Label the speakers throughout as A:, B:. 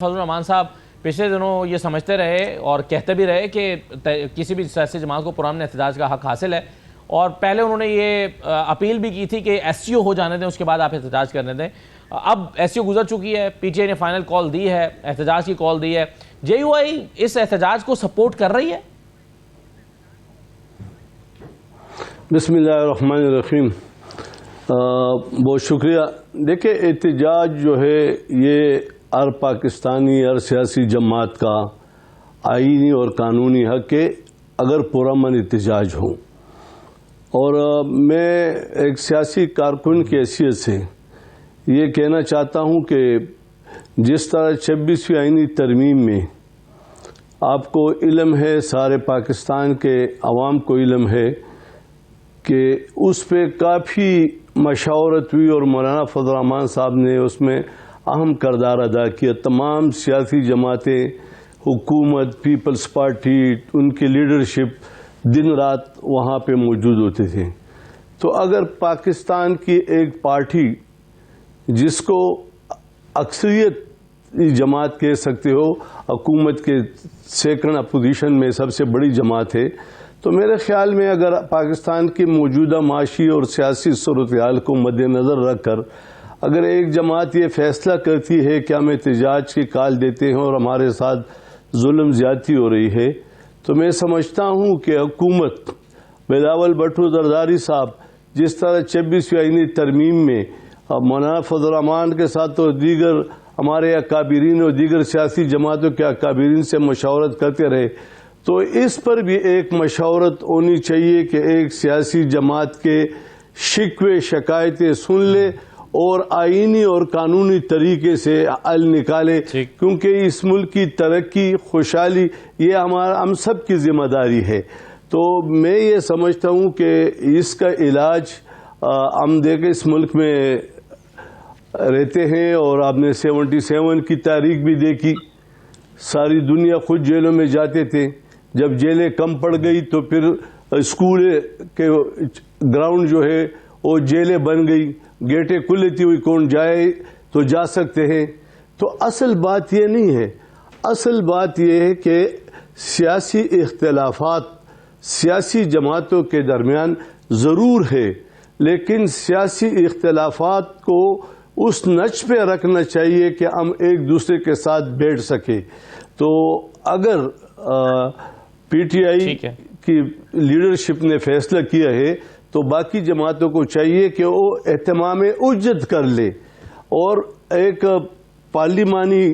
A: فضل الرحمان صاحب پچھلے دنوں یہ سمجھتے رہے اور کہتے بھی رہے کہ کسی بھی سیاسی جماعت کو پرامن احتجاج کا حق حاصل ہے، اور پہلے انہوں نے یہ اپیل بھی کی تھی کہ ایس سی او ہو جانے دیں، اس کے بعد آپ احتجاج کرنے دیں۔ اب ایس سی او گزر چکی ہے، پی ٹی آئی نے فائنل کال دی ہے، احتجاج کی کال دی ہے، جے یو آئی اس احتجاج کو سپورٹ کر رہی ہے؟
B: بسم اللہ الرحمن الرحیم۔ بہت شکریہ۔ دیکھیں، احتجاج جو ہے یہ ہر پاکستانی، ہر سیاسی جماعت کا آئینی اور قانونی حق ہے اگر پرامن احتجاج ہو، اور میں ایک سیاسی کارکن کی حیثیت سے یہ کہنا چاہتا ہوں کہ جس طرح 26ویں آئینی ترمیم میں آپ کو علم ہے، سارے پاکستان کے عوام کو علم ہے کہ اس پہ کافی مشاورت ہوئی اور مولانا فضل الرحمان صاحب نے اس میں اہم کردار ادا کیا۔ تمام سیاسی جماعتیں، حکومت، پیپلز پارٹی، ان کی لیڈرشپ دن رات وہاں پہ موجود ہوتے تھے۔ تو اگر پاکستان کی ایک پارٹی جس کو اکثریت جماعت کہہ سکتے ہو، حکومت کے سیکنڈ اپوزیشن میں سب سے بڑی جماعت ہے، تو میرے خیال میں اگر پاکستان کی موجودہ معاشی اور سیاسی صورتحال کو مد نظر رکھ کر اگر ایک جماعت یہ فیصلہ کرتی ہے کہ ہم احتجاج کی کال دیتے ہیں اور ہمارے ساتھ ظلم زیادتی ہو رہی ہے، تو میں سمجھتا ہوں کہ حکومت بلاول بھٹو زرداری صاحب جس طرح 26ویں آئینی ترمیم میں مولانا فضل الرحمان کے ساتھ اور دیگر ہمارے اکابرین اور دیگر سیاسی جماعتوں کے اکابرین سے مشاورت کرتے رہے، تو اس پر بھی ایک مشاورت ہونی چاہیے کہ ایک سیاسی جماعت کے شکوے شکایتیں سن لے اور آئینی اور قانونی طریقے سے حل نکالے، کیونکہ اس ملک کی ترقی، خوشحالی یہ ہم سب کی ذمہ داری ہے۔ تو میں یہ سمجھتا ہوں کہ اس کا علاج ہم دیکھیں اس ملک میں رہتے ہیں، اور آپ نے 77 کی تاریخ بھی دیکھی، ساری دنیا خود جیلوں میں جاتے تھے، جب جیلیں کم پڑ گئی تو پھر اسکول کے گراؤنڈ جو ہے وہ جیلیں بن گئی، گیٹیں کھلی تھی، ہوئی کون جائے تو جا سکتے ہیں۔ تو اصل بات یہ نہیں ہے، اصل بات یہ ہے کہ سیاسی اختلافات سیاسی جماعتوں کے درمیان ضرور ہے، لیکن سیاسی اختلافات کو اس نچ پہ رکھنا چاہیے کہ ہم ایک دوسرے کے ساتھ بیٹھ سکیں۔ تو اگر پی ٹی آئی کی لیڈرشپ نے فیصلہ کیا ہے تو باقی جماعتوں کو چاہیے کہ وہ اہتمام اجت کر لے اور ایک پارلیمانی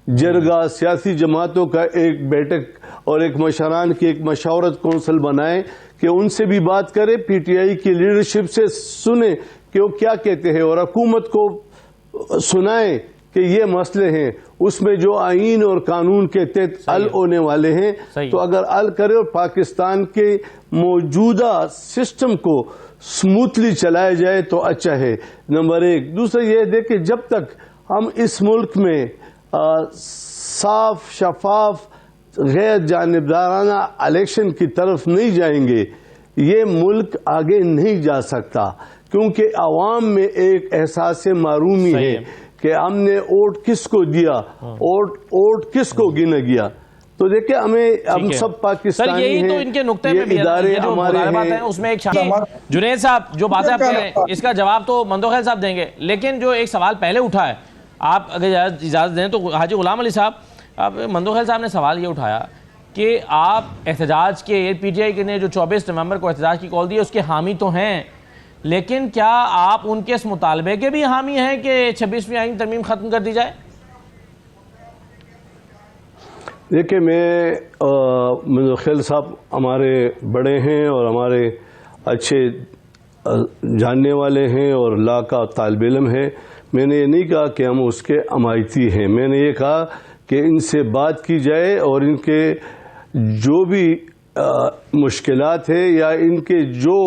B: جرگہ سیاسی جماعتوں کا ایک بیٹھک اور ایک مشران کی ایک مشاورت کونسل بنائیں کہ ان سے بھی بات کرے، پی ٹی آئی کی لیڈرشپ سے سنیں کہ وہ کیا کہتے ہیں، اور حکومت کو سنائیں کہ یہ مسئلے ہیں، اس میں جو آئین اور قانون کے تحت حل ہونے والے ہیں، تو اگر حل کرے اور پاکستان کے موجودہ سسٹم کو سموتھلی چلایا جائے تو اچھا ہے، نمبر ایک۔ دوسرا یہ دیکھ کہ جب تک ہم اس ملک میں صاف شفاف غیر جانبدارانہ الیکشن کی طرف نہیں جائیں گے، یہ ملک آگے نہیں جا سکتا، کیونکہ عوام میں ایک احساس معرومی ہے کہ ہم نے ووٹ کس کو دیا، ووٹ کس کو گنا گیا۔ تو دیکھیں ہم سب پاکستانی ہیں،
A: یہی تو ان کے نقطے میں بھی
B: ادارے
A: جو
B: ہمارے
A: مطالبات ہیں اس میں ایک شامل۔ جنید صاحب جو باتیں آپ کہہ رہے ہیں اس کا جواب تو مندوخیل صاحب دیں گے، لیکن جو ایک سوال پہلے اٹھا ہے، آپ اگر اجازت دیں تو حاجی غلام علی صاحب، اب مندوخیل صاحب نے سوال یہ اٹھایا کہ آپ احتجاج کے پی ٹی آئی نے جو 24 نومبر کو احتجاج کی کال دی ہے اس کے حامی تو ہیں، لیکن کیا آپ ان کے اس مطالبے کے بھی حامی ہیں کہ 26ویں آئین ترمیم ختم کر دی جائے؟
B: دیکھیں، میں مندوخیل صاحب ہمارے بڑے ہیں اور ہمارے اچھے جاننے والے ہیں اور لا کا طالب علم ہیں، میں نے یہ نہیں کہا کہ ہم اس کے حمایتی ہیں، میں نے یہ کہا کہ ان سے بات کی جائے اور ان کے جو بھی مشکلات ہیں یا ان کے جو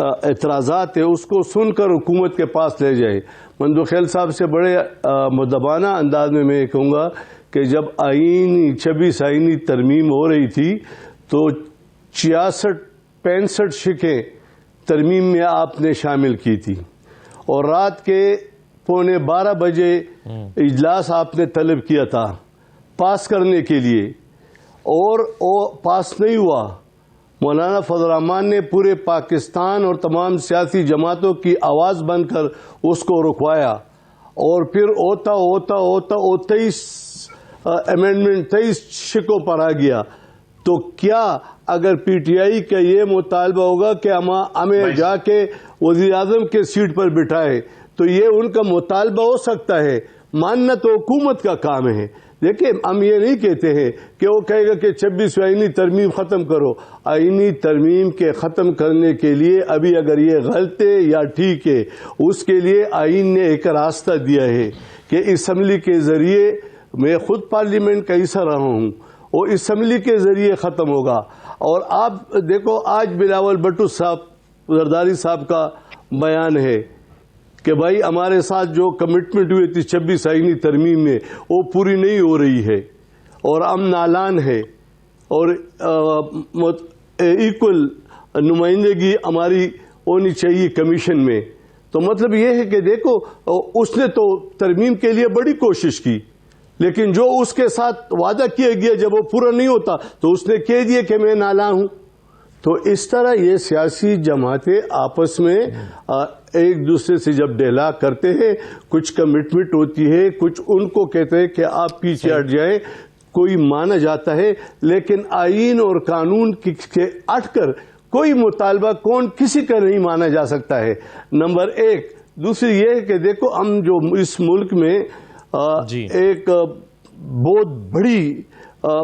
B: اعتراضات ہیں اس کو سن کر حکومت کے پاس لے جائے۔ مندوخیل صاحب سے بڑے مدبانہ انداز میں یہ کہوں گا کہ جب 26 آئینی ترمیم ہو رہی تھی تو 66-65 شقیں ترمیم میں آپ نے شامل کی تھی، اور رات کے 11:15 بجے اجلاس آپ نے طلب کیا تھا پاس کرنے کے لیے، اور وہ پاس نہیں ہوا۔ مولانا فضل الرحمان نے پورے پاکستان اور تمام سیاسی جماعتوں کی آواز بن کر اس کو رکوایا، اور پھر ہوتا ہوتا ہوتا وہ 23 شکوں پر آ گیا۔ تو کیا اگر پی ٹی آئی کا یہ مطالبہ ہوگا کہ ہمیں جا کے وزیر اعظم کے سیٹ پر بٹھائے، تو یہ ان کا مطالبہ ہو سکتا ہے، ماننا تو حکومت کا کام ہے۔ دیکھیں، ہم یہ نہیں کہتے ہیں کہ وہ کہے گا کہ 26ویں آئینی ترمیم ختم کرو۔ آئینی ترمیم کے ختم کرنے کے لیے ابھی اگر یہ غلط ہے یا ٹھیک ہے، اس کے لیے آئین نے ایک راستہ دیا ہے کہ اسمبلی کے ذریعے، میں خود پارلیمنٹ کا حصہ رہا ہوں، وہ اسمبلی کے ذریعے ختم ہوگا۔ اور آپ دیکھو، آج بلاول بھٹو صاحب، زرداری صاحب کا بیان ہے کہ بھائی ہمارے ساتھ جو کمٹمنٹ ہوئی تھی 26 آئینی ترمیم میں، وہ پوری نہیں ہو رہی ہے، اور ہم نالان ہے، اور ایکول نمائندگی ہماری ہونی چاہیے کمیشن میں۔ تو مطلب یہ ہے کہ دیکھو، اس نے تو ترمیم کے لیے بڑی کوشش کی، لیکن جو اس کے ساتھ وعدہ کیا گیا جب وہ پورا نہیں ہوتا تو اس نے کہہ دیا کہ میں نالاں ہوں۔ تو اس طرح یہ سیاسی جماعتیں آپس میں ایک دوسرے سے جب ڈیلاگ کرتے ہیں، کچھ کمٹمنٹ ہوتی ہے، کچھ ان کو کہتے ہیں کہ آپ پیچھے ہٹ جائیں، کوئی مانا جاتا ہے، لیکن آئین اور قانون کے ہٹ کر کوئی مطالبہ کسی کا نہیں مانا جا سکتا ہے، نمبر ایک۔ دوسری یہ ہے کہ دیکھو، ہم جو اس ملک میں ایک بہت بڑی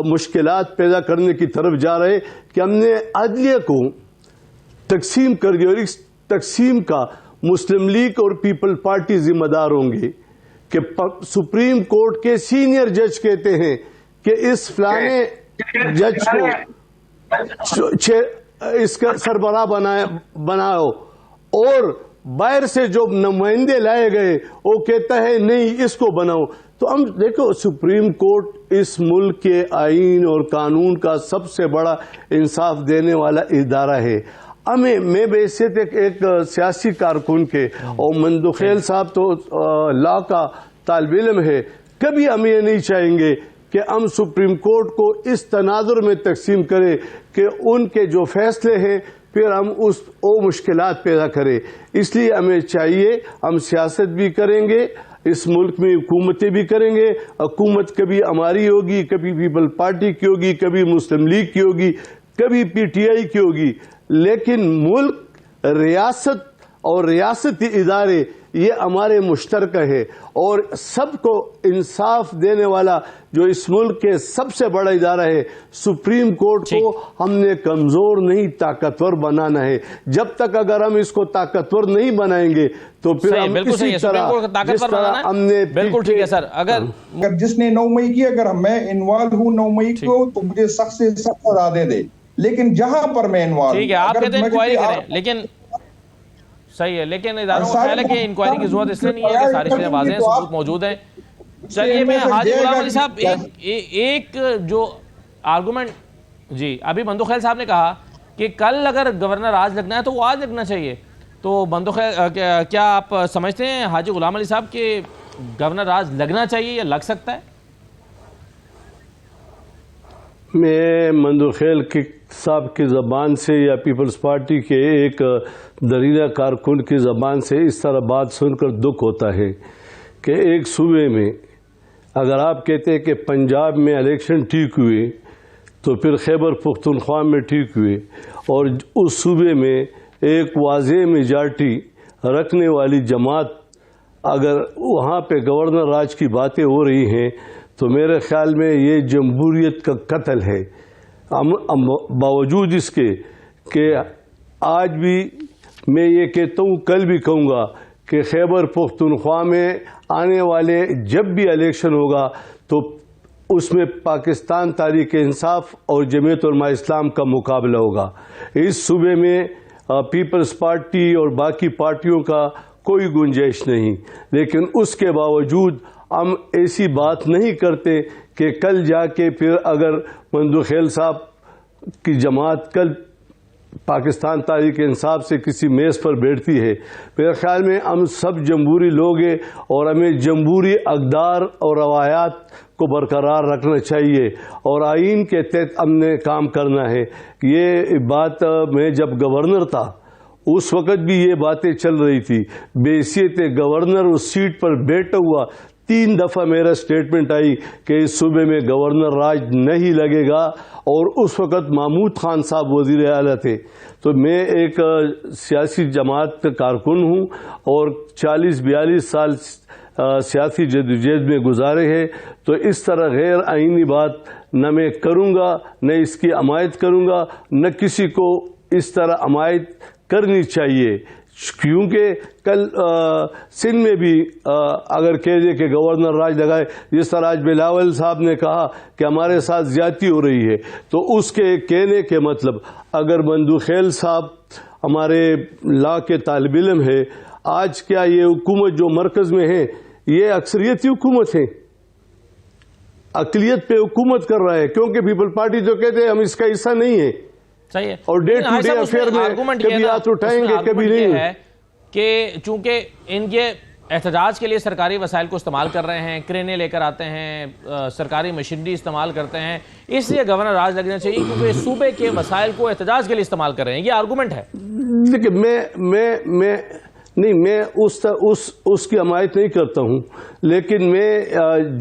B: مشکلات پیدا کرنے کی طرف جا رہے کہ ہم نے عدلیہ کو تقسیم کر دیا، اور اس تقسیم کا مسلم لیگ اور پیپل پارٹی ذمہ دار ہوں گے کہ سپریم کورٹ کے سینئر جج کہتے ہیں کہ اس فلانے جج کو اس کا سربراہ بناؤ، اور باہر سے جو نمائندے لائے گئے وہ کہتا ہے نہیں اس کو بناؤ۔ تو ہم دیکھو، سپریم کورٹ اس ملک کے آئین اور قانون کا سب سے بڑا انصاف دینے والا ادارہ ہے۔ میں بحیثیت ایک سیاسی کارکن کے، اور مندوخیل صاحب تو لا کا طالب علم ہے، کبھی ہم یہ نہیں چاہیں گے کہ ہم سپریم کورٹ کو اس تناظر میں تقسیم کریں کہ ان کے جو فیصلے ہیں پھر ہم وہ مشکلات پیدا کریں۔ اس لیے ہمیں چاہیے، ہم سیاست بھی کریں گے، اس ملک میں حکومتیں بھی کریں گے، حکومت کبھی ہماری ہوگی، کبھی پیپل پارٹی کی ہوگی، کبھی مسلم لیگ کی ہوگی، کبھی پی ٹی آئی کی ہوگی، لیکن ملک، ریاست اور ریاستی ادارے یہ ہمارے مشترکہ ہے، اور سب کو انصاف دینے والا جو اس ملک کے سب سے بڑا ادارہ ہے سپریم کورٹ کو ہم نے کمزور نہیں طاقتور بنانا ہے۔ جب تک اگر ہم اس کو طاقتور نہیں بنائیں گے تو پھر ہم اسی طرح جس طرح ہم نے
A: بالکل ٹھیک ہے سر، اگر
C: جس نے 9 مئی کی، اگر میں انوالو ہوں 9 مئی کو تو مجھے سخت سے سخت سزا دے دے، لیکن جہاں پر میں انوالو،
A: ٹھیک ہے آپ کہتے ہیں انکوائری کریں، لیکن صحیح ہے، لیکن اداروں کو خیال ہے کہ انکوائری کی ضرورت اس لیے نہیں ہے کہ ساری چیزیں واضح ہیں، ثبوت موجود ہیں۔ چلیے میں حاجی غلام علی صاحب ایک جو آرگومنٹ، جی ابھی مندوخیل صاحب نے کہا کہ کل اگر گورنر آج لگنا ہے تو وہ آج لگنا چاہیے، تو مندوخیل کیا آپ سمجھتے ہیں حاجی غلام علی صاحب کہ گورنر آج لگنا چاہیے یا لگ سکتا ہے؟
B: میں مندوخیل صاحب کی زبان سے یا پیپلز پارٹی کے ایک درینہ کارکن کی زبان سے اس طرح بات سن کر دکھ ہوتا ہے کہ ایک صوبے میں اگر آپ کہتے ہیں کہ پنجاب میں الیکشن ٹھیک ہوئے تو پھر خیبر پختونخوا میں ٹھیک ہوئے، اور اس صوبے میں ایک واضح میجارٹی رکھنے والی جماعت اگر وہاں پہ گورنر راج کی باتیں ہو رہی ہیں تو میرے خیال میں یہ جمہوریت کا قتل ہے۔ باوجود اس کے کہ آج بھی میں یہ کہتا ہوں، کل بھی کہوں گا کہ خیبر پختونخوا میں آنے والے جب بھی الیکشن ہوگا تو اس میں پاکستان تحریک انصاف اور جمعیت علماء اسلام کا مقابلہ ہوگا۔ اس صوبے میں پیپلز پارٹی اور باقی پارٹیوں کا کوئی گنجائش نہیں، لیکن اس کے باوجود ہم ایسی بات نہیں کرتے کہ کل جا کے پھر اگر مندوخیل صاحب کی جماعت کل پاکستان تحریک انصاف سے کسی میز پر بیٹھتی ہے، میرے خیال میں ہم سب جمہوری لوگ ہیں اور ہمیں جمہوری اقدار اور روایات کو برقرار رکھنا چاہیے اور آئین کے تحت ہم نے کام کرنا ہے۔ یہ بات میں جب گورنر تھا اس وقت بھی یہ باتیں چل رہی تھی، بحیثیت گورنر اس سیٹ پر بیٹھا ہوا 3 دفعہ میرا سٹیٹمنٹ آئی کہ اس صوبے میں گورنر راج نہیں لگے گا، اور اس وقت محمود خان صاحب وزیر اعلیٰ تھے۔ تو میں ایک سیاسی جماعت کا کارکن ہوں اور 40-42 سال سیاسی جدوجہد میں گزارے ہیں، تو اس طرح غیر آئینی بات نہ میں کروں گا، نہ اس کی حمایت کروں گا، نہ کسی کو اس طرح حمایت کرنی چاہیے، کیونکہ کل سندھ میں بھی اگر کہہ دے کہ گورنر راج لگائے، جس طرح آج بلاول صاحب نے کہا کہ ہمارے ساتھ زیادتی ہو رہی ہے، تو اس کے کہنے کے مطلب اگر مندوخیل صاحب ہمارے لا کے طالب علم ہے، آج کیا یہ حکومت جو مرکز میں ہے یہ اکثریتی حکومت ہے، اقلیت پہ حکومت کر رہا ہے، کیونکہ پیپل پارٹی جو کہتے ہیں ہم اس کا حصہ نہیں ہے،
A: صحیح ہے،
B: اور ڈے ٹو ڈے افیئر میں کبھی ہاتھ اٹھائیں گے کبھی نہیں ہے
A: کہ چونکہ ان کے احتجاج کے لیے سرکاری وسائل کو استعمال کر رہے ہیں، کرینے لے کر آتے ہیں، سرکاری مشینری استعمال کرتے ہیں، اس لیے گورنر راج لگنا چاہیے کیونکہ صوبے کے وسائل کو احتجاج کے لیے استعمال کر رہے ہیں، یہ آرگومنٹ ہے۔
B: لیکن میں اس کی حمایت نہیں کرتا ہوں، لیکن میں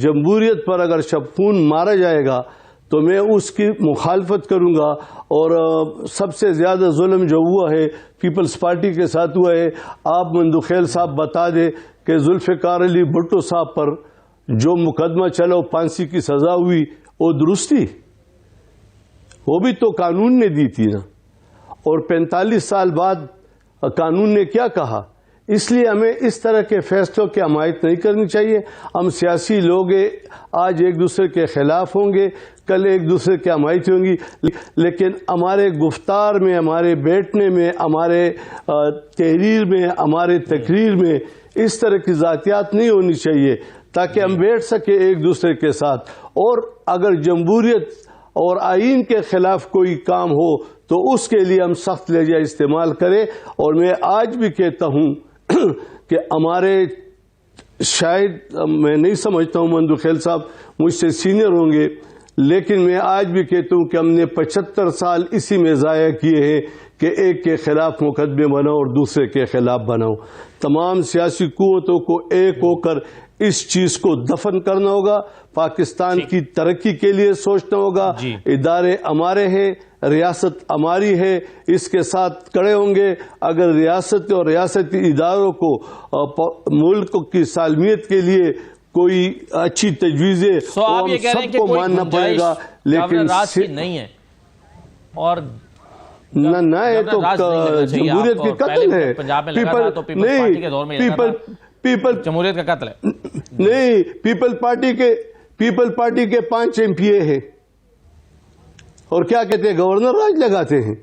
B: جمہوریت پر اگر شبخون مارا جائے گا تو میں اس کی مخالفت کروں گا، اور سب سے زیادہ ظلم جو ہوا ہے پیپلز پارٹی کے ساتھ ہوا ہے۔ آپ مندوخیل صاحب بتا دیں کہ ذوالفقار علی بھٹو صاحب پر جو مقدمہ چلا وہ 5 کی سزا ہوئی، وہ درست تھی؟ وہ بھی تو قانون نے دی تھی نا، اور 45 سال بعد قانون نے کیا کہا؟ اس لیے ہمیں اس طرح کے فیصلوں کی حمایت نہیں کرنی چاہیے۔ ہم سیاسی لوگ آج ایک دوسرے کے خلاف ہوں گے، کل ایک دوسرے کی حمایت ہوں گی، لیکن ہمارے گفتار میں، ہمارے بیٹھنے میں، ہمارے تحریر میں، ہمارے تقریر میں اس طرح کی ذاتیات نہیں ہونی چاہیے تاکہ ہم بیٹھ سکیں ایک دوسرے کے ساتھ، اور اگر جمہوریت اور آئین کے خلاف کوئی کام ہو تو اس کے لیے ہم سخت لہجہ استعمال کریں۔ اور میں آج بھی کہتا ہوں کہ ہمارے شاید میں نہیں سمجھتا ہوں مندوخیل صاحب مجھ سے سینئر ہوں گے، لیکن میں آج بھی کہتا ہوں کہ ہم نے 75 سال اسی میں ضائع کیے ہیں کہ ایک کے خلاف مقدمے بناؤ اور دوسرے کے خلاف بناؤ۔ تمام سیاسی قوتوں کو ایک ہو کر اس چیز کو دفن کرنا ہوگا، پاکستان کی ترقی کے لیے سوچنا ہوگا۔ ادارے ہمارے ہیں، ریاست ہماری ہے، اس کے ساتھ کھڑے ہوں گے۔ اگر ریاست اور ریاستی اداروں کو ملک کی سالمیت کے لیے کوئی اچھی تجویزیں
A: آپ یہ کہہ رہے ہیں کہ کوئی
B: ماننا پڑے گا، لیکن
A: نہیں ہے، اور
B: نہ ہے تو جمہوریت کی قتل ہے۔
A: پنجاب میں لگا تھا تو پیپلز پارٹی کے دور میں جمہوریت کا قتل ہے۔
B: نہیں، پیپل پارٹی کے 5 MP ہیں، اور کیا کہتے ہیں گورنر راج لگاتے ہیں۔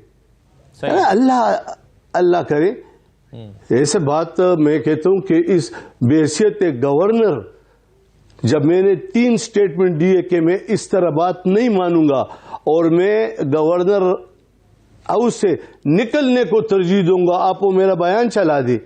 B: اللہ کرے ایسے بات میں کہتا ہوں کہ اس بحیثیت گورنر جب میں نے 3 سٹیٹمنٹ دیے کہ میں اس طرح بات نہیں مانوں گا اور میں گورنر ہاؤس سے نکلنے کو ترجیح دوں گا، آپ وہ میرا بیان چلا دے۔